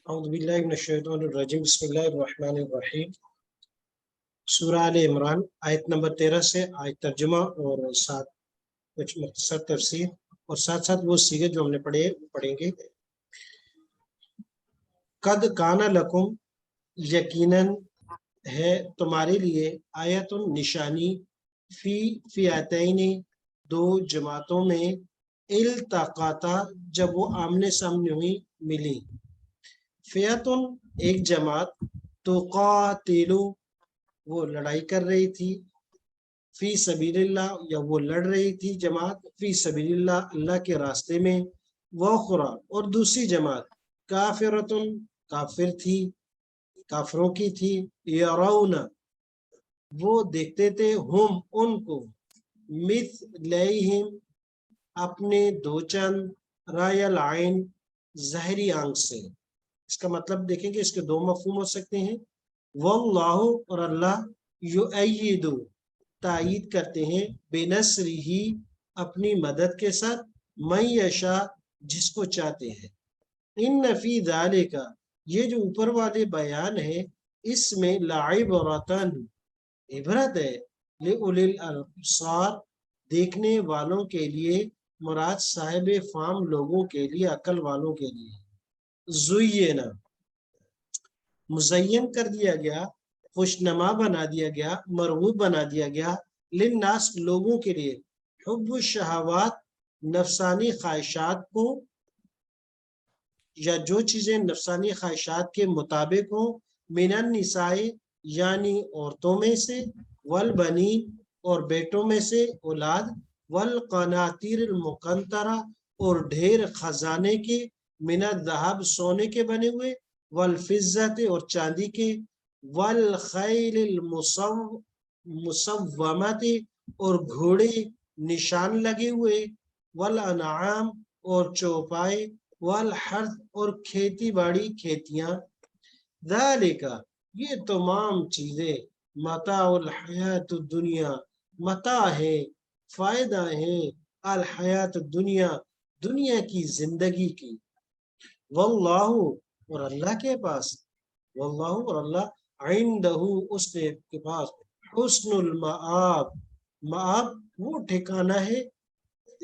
اعوذ باللہ من الشیطان الرجیم بسم اللہ الرحمن الرحیم سورہ آل عمران آیت نمبر 13 سے آیت ترجمہ اور ساتھ کچھ مختصر تفسیر اور ساتھ ساتھ وہ سیغے جو ہم نے پڑھیں گے۔ قد کانا لکم، یقیناً ہے تمہارے لیے، آیت نشانی، فی فئتین، دو جماعتوں میں، التقاطا جب وہ آمنے سامنے ہوئی ملی، فئتن ایک جماعت، تقاتلو وہ لڑائی کر رہی تھی، فی سبیل اللہ یا وہ لڑ رہی تھی جماعت فی سبیل اللہ اللہ کے راستے میں، وخرا اور دوسری جماعت، کافرتن کافر تھی، کافروں کی تھی، یرون وہ دیکھتے تھے، ہم ان کو، مثلیہم اپنے دو چند، رائے العین ظاہری آنکھ سے۔ اس کا مطلب دیکھیں گے، اس کے دو مفہوم ہو سکتے ہیں، واللہ اور اللہ، یؤید تائید کرتے ہیں، بنصرہ اپنی مدد کے ساتھ، من یشاء جس کو چاہتے ہیں، ان فی ذالک یہ جو اوپر والے بیان ہے اس میں لعبرۃ عبرت ہے، لأولی الابصار دیکھنے والوں کے لیے، مراد صاحب فہم لوگوں کے لیے، عقل والوں کے لیے۔ زینا مزین کر دیا گیا، خوشنما بنا دیا گیا، مرغوب بنا دیا گیا، للناس لوگوں کے لیے، حب الشہوات نفسانی خواہشات کو، یا جو چیزیں نفسانی خواہشات کے مطابق ہوں، من النساء یعنی عورتوں میں سے، والبنین اور بیٹوں میں سے اولاد، والقناطیر المقنطرہ اور ڈھیر خزانے کے، من الذهب سونے کے بنے ہوئے، والفضة اور چاندی کے، والخیل المسومۃ اور گھوڑے نشان لگے ہوئے، والانعام اور چوپائے، والحرث اور کھیتی باڑی کھیتیاں، ذالک یہ تمام چیزیں، متاع الحیات الدنیا متاع ہے، فائدہ ہے، الحیات الدنیا دنیا کی زندگی کی، واللہ اور اللہ کے پاس، واللہ اور اللہ، عندہ اس کے پاس، حسن المآب مآب وہ ٹھکانہ ہے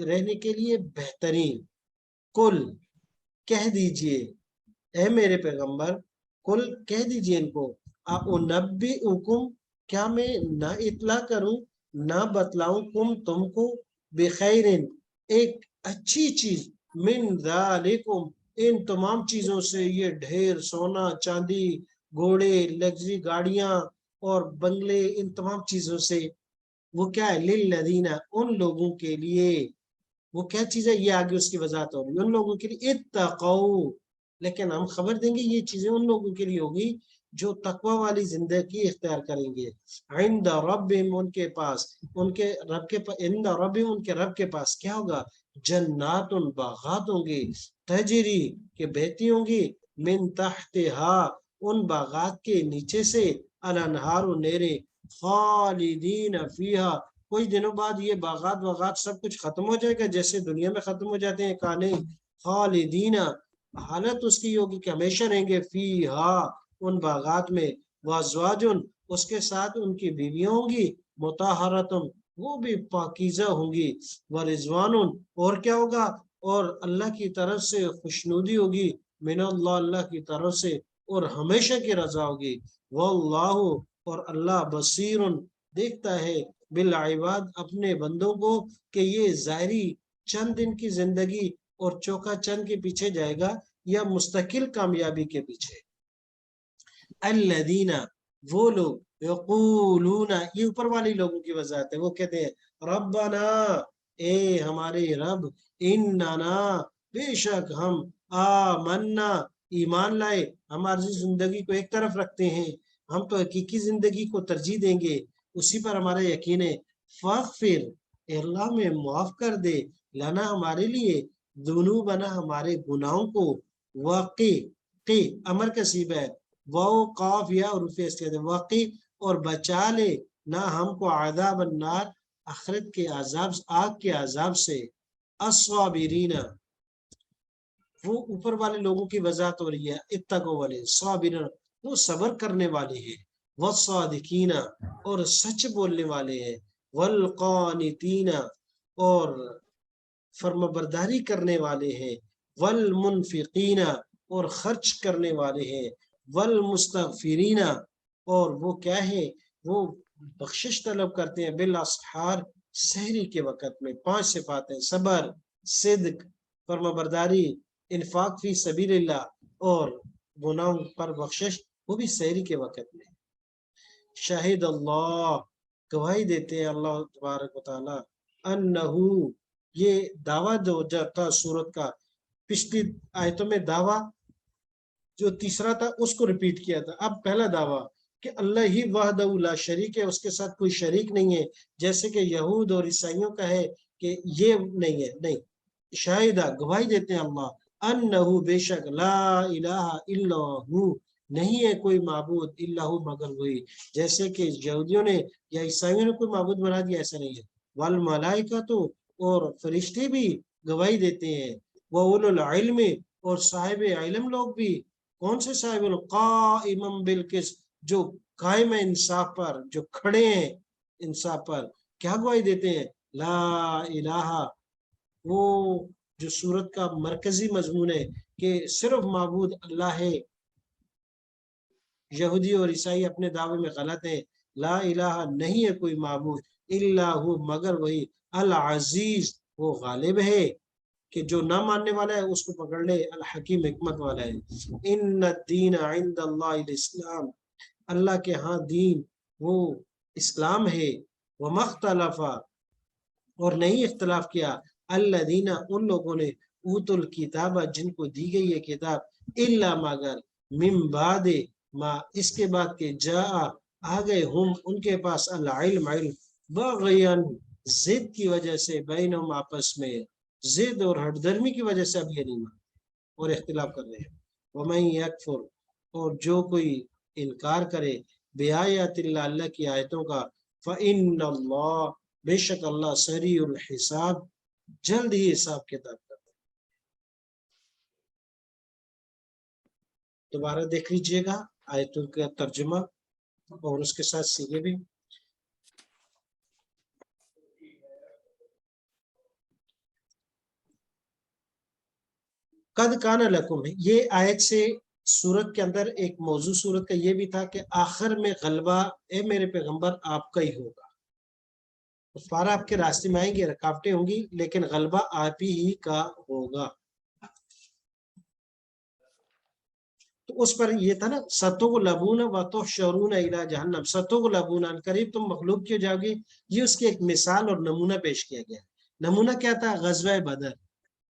رہنے کے لیے بہترین۔ کل کہہ دیجئے اے میرے پیغمبر، کل کہہ دیجئے ان کو، اُنبئکم کیا میں نہ اطلاع کروں، نہ بتلاؤں، تم کو، بخیرن ایک اچھی چیز، من ذالکم ان تمام چیزوں سے، یہ ڈھیر سونا چاندی گھوڑے لگژری گاڑیاں اور بنگلے، ان تمام چیزوں سے، وہ کیا ہے، للذین ان لوگوں کے لیے، وہ کیا چیز ہے، یہ آگے اس کی وضاحت ہوگی، ان لوگوں کے لیے، اتقوا لیکن ہم خبر دیں گے یہ چیزیں ان لوگوں کے لیے ہوگی جو تقوی والی زندگی اختیار کریں گے، عند ربہم ان کے پاس، ان کے رب کے پاس، عند ربہم ان کے رب کے پاس کیا ہوگا، جنات باغات ہوں گے، تجری کہ بہتی ہوں گی، من تحتہا ان باغات کے نیچے سے، الانہار نہریں، خالدین فیہا کچھ دنوں بعد یہ باغات سب کچھ ختم ہو جائے گا جیسے دنیا میں ختم ہو جاتے ہیں، کہا نہیں، خالدین حالت اس کی ہوگی کہ ہمیشہ رہیں گے، فیہا ان باغات میں، وازواجن اس کے ساتھ ان کی بیویاں ہوں گی، مطہرتن وہ بھی پاکیزہ ہوں گی، ورضوان اور کیا ہوگا، اور اللہ کی طرف سے خوشنودی ہوگی، من اللہ اللہ کی طرف سے، اور ہمیشہ کی رضا ہوگی، واللہ اور اللہ بصیر دیکھتا ہے، بالعباد اپنے بندوں کو، کہ یہ ظاہری چند دن کی زندگی اور چوکا چند کے پیچھے جائے گا یا مستقل کامیابی کے پیچھے۔ الذین وہ لوگ، یقولون یہ اوپر والی لوگوں کی وضاحت ہے، وہ کہتے ہیں، ربنا اے ہمارے رب، اننا بے شک ہم، آمنا ایمان لائے، ہماری زندگی کو ایک طرف رکھتے ہیں، ہم تو حقیقی زندگی کو ترجیح دیں گے، اسی پر ہمارا یقین ہے، فاغفر اللہ میں معاف کر دے، لنا ہمارے لیے، ذنوبنا ہمارے گناہوں کو، واقع قی امر کا سیبہ ہے، واو قاف یا حروف استعداد، واقع اور بچا لے نہ ہم کو، عذاب النار آخرت کے عذاب، آگ کے عذاب سے، الصابرین وہ اوپر والے لوگوں کی وضاحت ہو رہی ہے، اتقوا والے، صابرین وہ صبر کرنے والے ہیں، والصادقین اور سچ بولنے والے ہیں، والقانتین اور فرمانبرداری کرنے والے ہیں، والمنفقین اور خرچ کرنے والے ہیں، والمستغفرین اور وہ کیا ہے، وہ بخشش طلب کرتے ہیں، بالاسحار سحری کے وقت میں۔ 5 صفات ہیں، صبر، صدق، فرمانبرداری، انفاق فی سبیل اللہ اور گناہوں پر بخشش، وہ بھی سحری کے وقت میں۔ شاہد اللہ گواہی دیتے ہیں اللہ تبارک و تعالی، انہو یہ دعویٰ جو تھا سورت کا، پچھلی آیتوں میں دعویٰ جو تیسرا تھا اس کو ریپیٹ کیا تھا، اب پہلا دعویٰ کہ اللہ ہی وحدہ لا شریک ہے، اس کے ساتھ کوئی شریک نہیں ہے، جیسے کہ یہود اور عیسائیوں کا ہے کہ یہ نہیں ہے، نہیں، شاہدہ گواہی دیتے ہیں اللہ، انہو بے شک، لا الہ الا ہو نہیں ہے کوئی معبود الا ہو مگر وہی، جیسے کہ یہودیوں نے یا عیسائیوں نے کوئی معبود بنا دیا، ایسا نہیں ہے، والملائکہ تو اور فرشتے بھی گواہی دیتے ہیں، وَأُولُو الْعِلْمِ اور صاحب علم لوگ بھی، کون سے صاحب علم، قائمًا بالقسط جو قائم ہے انصاف پر، جو کھڑے ہیں انصاف پر، کیا گواہی دیتے ہیں، لا الہ، وہ جو سورت کا مرکزی مضمون ہے کہ صرف معبود اللہ ہے۔ یہودی اور عیسائی اپنے دعوے میں غلط ہیں، لا الہ نہیں ہے کوئی معبود الا ہو مگر وہی، العزیز وہ غالب ہے کہ جو نہ ماننے والا ہے اس کو پکڑ لے، الحکیم حکمت والا ہے۔ ان الدین عند اللہ الاسلام اللہ کے ہاں دین وہ اسلام ہے، وما اختلف اور نہیں اختلاف کیا، الذین ان لوگوں نے، اوت الکتاب جن کو دی گئی ہے کتاب، الا مگر، من بعد ما اس کے بعد کہ جاء آ گئے، ہم ان کے پاس، العلم علم، بغیاً ضد کی وجہ سے، بینہم آپس میں، ضد اور ہٹ درمی کی وجہ سے اب یہ نہیں مان اور اختلاف کر رہے ہیں۔ ومن یکفر اور جو کوئی انکار کرے، بآیات اللہ اللہ کی آیتوں کا، فإن اللہ بے شک اللہ سریع الحساب جلد ہی حساب کتاب کرتا ہے۔ دوبارہ دیکھ لیجئے گا آیتوں کا ترجمہ اور اس کے ساتھ سیگے بھی۔ قد کان لکم، یہ آیت سے سورت کے اندر ایک موضوع سورت کا یہ بھی تھا کہ آخر میں غلبہ اے میرے پیغمبر آپ کا ہی ہوگا، کفار آپ کے راستے میں آئیں گے، رکاوٹیں ہوں گی لیکن غلبہ آپ ہی کا ہوگا۔ تو اس پر یہ تھا نا، ستغلبون وتحشرون الی جہنم، ستغلبون ان قریب تم مغلوب کیے جاؤ گے، یہ اس کی ایک مثال اور نمونہ پیش کیا گیا۔ نمونہ کیا تھا، غزوہ بدر،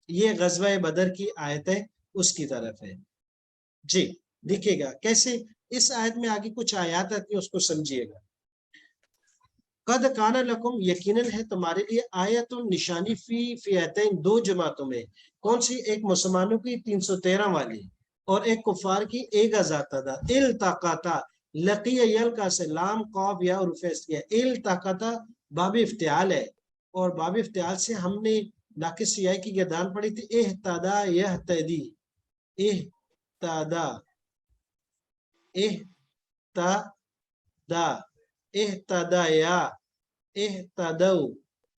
یہ غزوہ بدر کی آیت ہے اس کی طرف ہے جی۔ دیکھیے گا کیسے اس آیت میں آگے کچھ آیات آتی ہیں، اس کو سمجھیے گا۔ قد کان لکم یقیناً ہے تمہارے لیے، آیت نشانی فی فئتین دو جماعتوں میں، کون سی، ایک مسلمانوں کی 313 والی اور ایک کفار کی 1000 التقطا، لقی یلقا سے لام قاف یا حروف کیا، التقطا باب افتعال ہے، اور باب افتعال سے ہم نے ناقص سیائی کی گردان پڑی تھی، اہتدا یہتدی، اہتدا اہتدا اہتدایا اہتدو،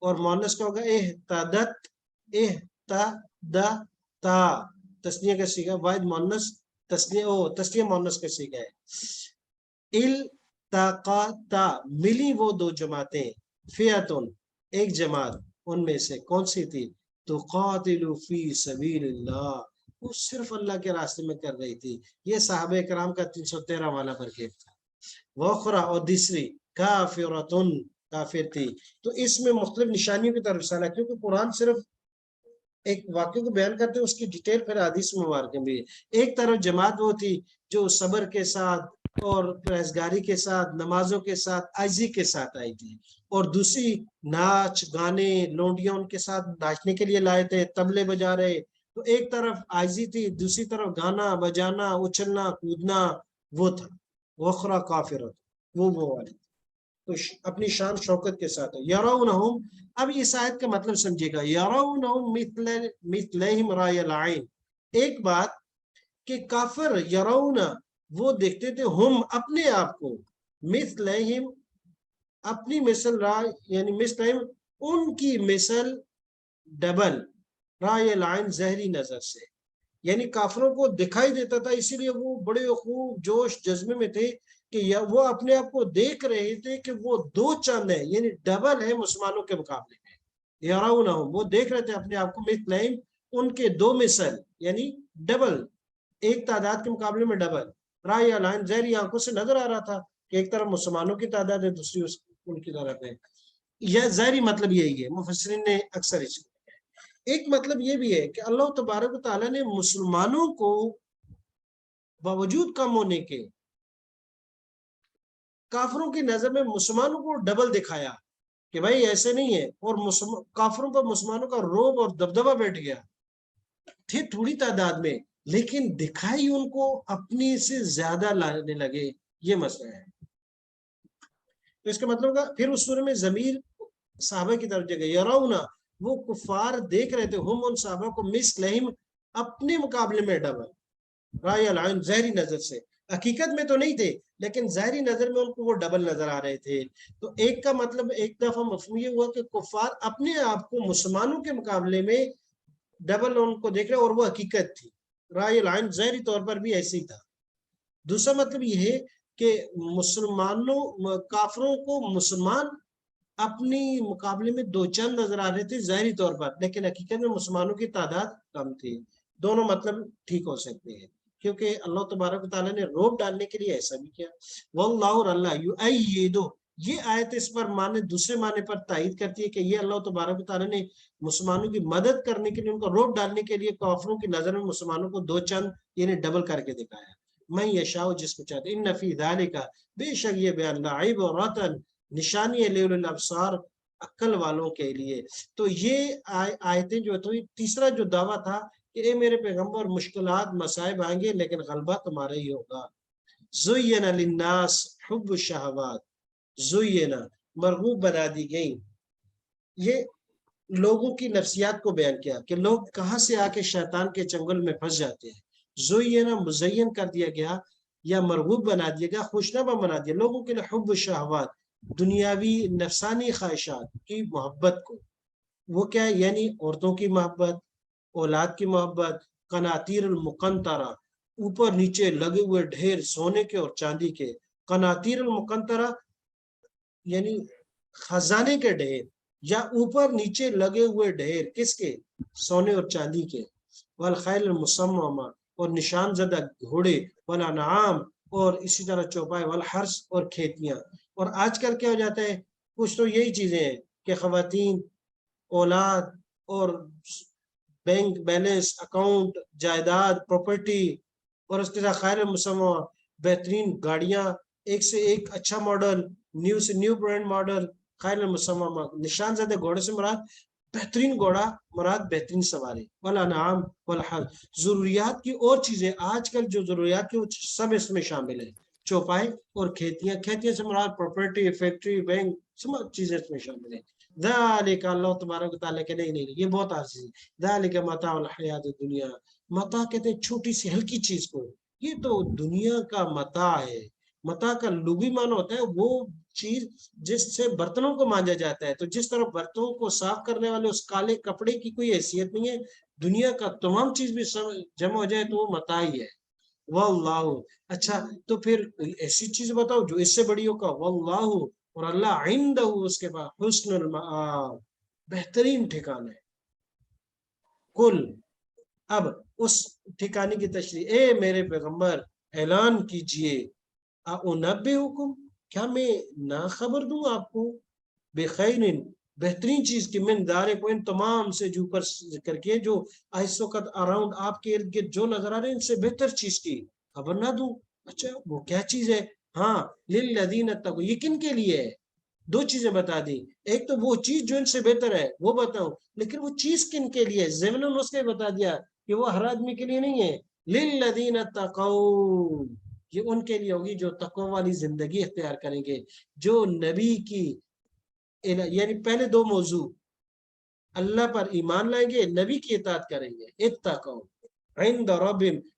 اور مونس کا ہوگا اہتدت اہتدتا، تسنیہ کا سیگا، واحد مونس تسنیہ مونس کا سیگا ہے۔ التقاتا ملی وہ دو جماعتیں، فئتن ایک جماعت، ان میں سے کون سی تھی، تقاتل فی سبیل اللہ، وہ صرف اللہ کے راستے میں کر رہی تھی، یہ صحابہ کرام کا 313 والا برکیب تھا۔ وخرا اور دوسری کافرتن کافر تھی۔ تو اس میں مختلف نشانیوں کی طرف اشارہ ہے، کیونکہ قرآن صرف ایک واقعے کو بیان کرتے ہیں، اس کی ڈیٹیل پھر حدیث مبارکہ بھی ہے۔ ایک طرف جماعت وہ تھی جو صبر کے ساتھ اور پرہیزگاری کے ساتھ، نمازوں کے ساتھ، عاجزی کے ساتھ آئی تھی، اور دوسری ناچ گانے، لونڈیاں ان کے ساتھ ناچنے کے لیے لائے تھے، طبلے بجا رہے، تو ایک طرف عاجزی تھی، دوسری طرف گانا بجانا، اچھلنا کودنا وہ تھا۔ وخرا کافرت وہ والی، تو اپنی شان شوکت کے ساتھ ہے۔ یرونہم، اب اس آیت کا مطلب سمجھے گا، یرونہم مثلہم رای العین، ایک بات کہ کافر یرون وہ دیکھتے تھے ہم اپنے آپ کو مثلہم اپنی مثل را یعنی مثلہم ان کی مثل ڈبل رائے العین ظاہری نظر سے، یعنی کافروں کو دکھائی دیتا تھا، اسی لیے وہ بڑے خوب جوش جذبے میں تھے کہ وہ اپنے آپ کو دیکھ رہے تھے کہ وہ دو چند ہے، یعنی ڈبل ہے مسلمانوں کے مقابلے میں. یراونہم وہ دیکھ رہے تھے اپنے آپ کو مثلہم ان کے دو مثل یعنی ڈبل، ایک تعداد کے مقابلے میں ڈبل. رائے العین ظاہری آنکھوں سے نظر آ رہا تھا کہ ایک طرف مسلمانوں کی تعداد ہے، دوسری ان کی طرف ہے. یہ ظاہری مطلب یہی ہے، مفسرین نے اکثر اس کو. ایک مطلب یہ بھی ہے کہ اللہ تبارک و تعالیٰ نے مسلمانوں کو باوجود کم ہونے کے کافروں کی نظر میں مسلمانوں کو ڈبل دکھایا کہ بھائی ایسے نہیں ہے، اور کافروں پر مسلمانوں کا روب اور دبدبہ بیٹھ گیا. تھے تھوڑی تعداد میں لیکن دکھائی ان کو اپنی سے زیادہ لانے لگے. یہ مسئلہ ہے. تو اس کا مطلب کا پھر اس سورہ میں ضمیر صحابہ کی طرف جگہ یراؤنا وہ کفار دیکھ رہے تھے ہم ان صحابہ کو مثلہم اپنے مقابلے میں ڈبل رائے العین ظاہری نظر سے، حقیقت میں تو نہیں تھے لیکن ظاہری نظر میں ان کو وہ ڈبل نظر آ رہے تھے. تو ایک کا مطلب ایک دفعہ مفہوم یہ ہوا کہ کفار اپنے آپ کو مسلمانوں کے مقابلے میں ڈبل ان کو دیکھ رہے اور وہ حقیقت تھی. رائے العین ظاہری طور پر بھی ایسے ہی تھا. دوسرا مطلب یہ ہے کہ مسلمانوں کافروں کو مسلمان اپنی مقابلے میں دو چند نظر آ رہے تھے ظاہری طور پر، لیکن حقیقت میں مسلمانوں کی تعداد کم تھی. دونوں مطلب ٹھیک ہو سکتے ہیں کیونکہ اللہ تبارک و تعالیٰ نے روب ڈالنے کے لیے ایسا بھی کیا. واللہ اور اللہ یؤید یہ آیت اس پر معنی دوسرے معنی پر تائید کرتی ہے کہ یہ اللہ تبارک و تعالیٰ نے مسلمانوں کی مدد کرنے کے لیے ان کو روب ڈالنے کے لیے کافروں کی نظر میں مسلمانوں کو دو چند یعنی ڈبل کر کے دکھایا. میں یشاء جس کو چاہتے ان فی ذالک بے شک یہ بیان لعب و رتن نشانی ہے للابصار عقل والوں کے لیے. تو یہ آیتیں جو تو تیسرا جو دعویٰ تھا کہ اے میرے پیغمبر مشکلات مصائب آئیں گے لیکن غلبہ تمہارا ہی ہوگا. زین للناس حب الشہوات زینا مرغوب بنا دی گئی. یہ لوگوں کی نفسیات کو بیان کیا کہ لوگ کہاں سے آ کے شیطان کے چنگل میں پھنس جاتے ہیں. زینا مزین کر دیا گیا یا مرغوب بنا دیا گیا، خوشنما بنا دیا لوگوں کے لیے حب الشہوات دنیاوی نفسانی خواہشات کی محبت کو. وہ کیا ہے یعنی عورتوں کی محبت، اولاد کی محبت، قناطیر المقنطرہ اوپر نیچے لگے ہوئے ڈھیر سونے کے اور چاندی کے. قناطیر المقنطرہ یعنی خزانے کے ڈھیر یا اوپر نیچے لگے ہوئے ڈھیر کس کے؟ سونے اور چاندی کے. والخیل المسممہ اور نشان زدہ گھوڑے، والانعام اور اسی طرح چوپائے، والحرث اور کھیتیاں. اور آج کل کیا ہو جاتا ہے کچھ تو یہی چیزیں ہیں کہ خواتین، اولاد اور بینک بیلنس اکاؤنٹ، جائیداد، پراپرٹی، اور اس کے ساتھ خیر مسمہ بہترین گاڑیاں، ایک سے ایک اچھا ماڈل، نیو سے نیو برانڈ ماڈل. خیر مسمہ نشان زدہ گھوڑے سے مراد بہترین گھوڑا، مراد بہترین سواری. والانعام والحرث ضروریات کی اور چیزیں، آج کل جو ضروریات کی وہ سب اس میں شامل ہیں. چوپائے اور کھیتیاں، کھیتیاں سے مراد پراپرٹی، فیکٹری، بینک، سب چیزیں اس میں شامل ہیں. ذالک اللہ تبارک و تعالیٰ کہ نہیں یہ بہت عزیز ہے. ذالک متاع الحیات الدنیا، متاع کہتے ہیں چھوٹی سی ہلکی چیز کو، یہ تو دنیا کا متاع ہے. متاع کا لغوی معنی ہوتا ہے وہ چیز جس سے برتنوں کو مانجا جاتا ہے. تو جس طرح برتنوں کو صاف کرنے والے اس کالے کپڑے کی کوئی حیثیت نہیں ہے، دنیا کا تمام چیز بھی جمع ہو جائے تو وہ متاع ہی ہے. واللہ اچھا تو پھر ایسی چیز بتاؤ جو اس سے بڑی ہوگا. واللہ اور اللہ عندہ اس کے پاس حسن المآب بہترین ٹھکانہ ہے. کل اب اس ٹھکانے کی تشریح، اے میرے پیغمبر اعلان کیجئے، اُنبئکم کیا میں نہ خبر دوں آپ کو، بخیر بہترین چیز کی، من ذالک ان تمام سے جو پر ذکر کیے جو اس وقت اراؤنڈ آپ کے ارد گرد جو نظر آ رہے ہیں ان سے بہتر چیز کی خبر نہ دوں. اچھا وہ کیا چیز ہے؟ ہاں للذین اتقوا یہ کن کے لیے ہے؟ دو چیزیں بتا دی. ایک تو وہ چیز جو ان سے بہتر ہے وہ بتاؤ، لیکن وہ چیز کن کے لیے ضمن اس نے بتا دیا کہ وہ ہر آدمی کے لیے نہیں ہے. للذین اتقوا یہ ان کے لیے ہوگی جو تقوی والی زندگی اختیار کریں گے، جو نبی کی یعنی پہلے دو موضوع اللہ پر ایمان لائیں گے، نبی کی اطاعت کریں گے. اتقوا عند ربهم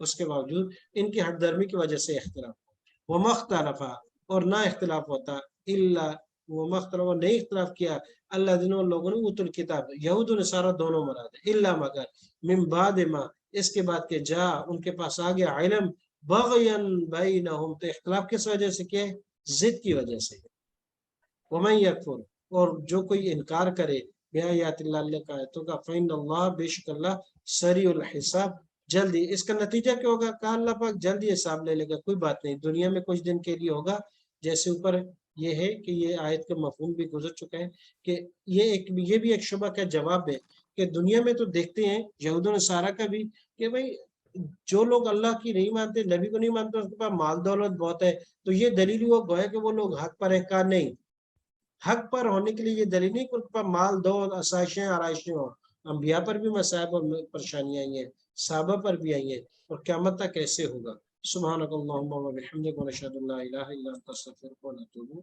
اس کے باوجود ان کی ہٹ درمی کی وجہ سے اختلاف ہو وہ مختلفہ اور نہ اختلاف ہوتا اللہ وہ مختلف نہیں اختلاف کیا اللہ دنوں لوگوں نے اوت الکتاب یہود و نصارہ دونوں مراد ہے اللہ مگر من بعد ما اس کے بعد کہ جا ان کے پاس آ گیا علم بغین بینہم تو اختلاف کس وجہ سے کیا ہے ضد کی وجہ سے ومن یکفر اور جو کوئی انکار کرے بیایات اللہ اللہ کا آیتوں کا فإن اللہ بے شک اللہ سریع الحساب جلدی اس کا نتیجہ کیا ہوگا کہا اللہ پاک جلدی حساب لے لے گا کوئی بات نہیں دنیا میں کچھ دن کے لیے ہوگا جیسے اوپر یہ ہے کہ یہ آیت کا مفہوم بھی گزر چکا ہے کہ یہ بھی ایک شبہ کا جواب ہے کہ دنیا میں تو دیکھتے ہیں یہود و نصارہ کا بھی کہ بھائی جو لوگ اللہ کی نہیں مانتے نبی کو نہیں مانتے اس کے پاس مال دولت بہت ہے تو یہ دلیل ہوا گویا کہ وہ لوگ حق پر ہے کا نہیں حق پر ہونے کے لیے یہ دلیل نہیں کہ ان کے پاس مال دو آسائشیں آرائشیں ہوں انبیاء پر بھی مصائب اور پریشانیاں آئی ہیں صحابہ پر بھی آئی ہیں اور قیامت تک کیسے ہوگا سبحانک اللہم و بحمدک ونشہد ان لا الہ الا انت نستغفرک ونتوب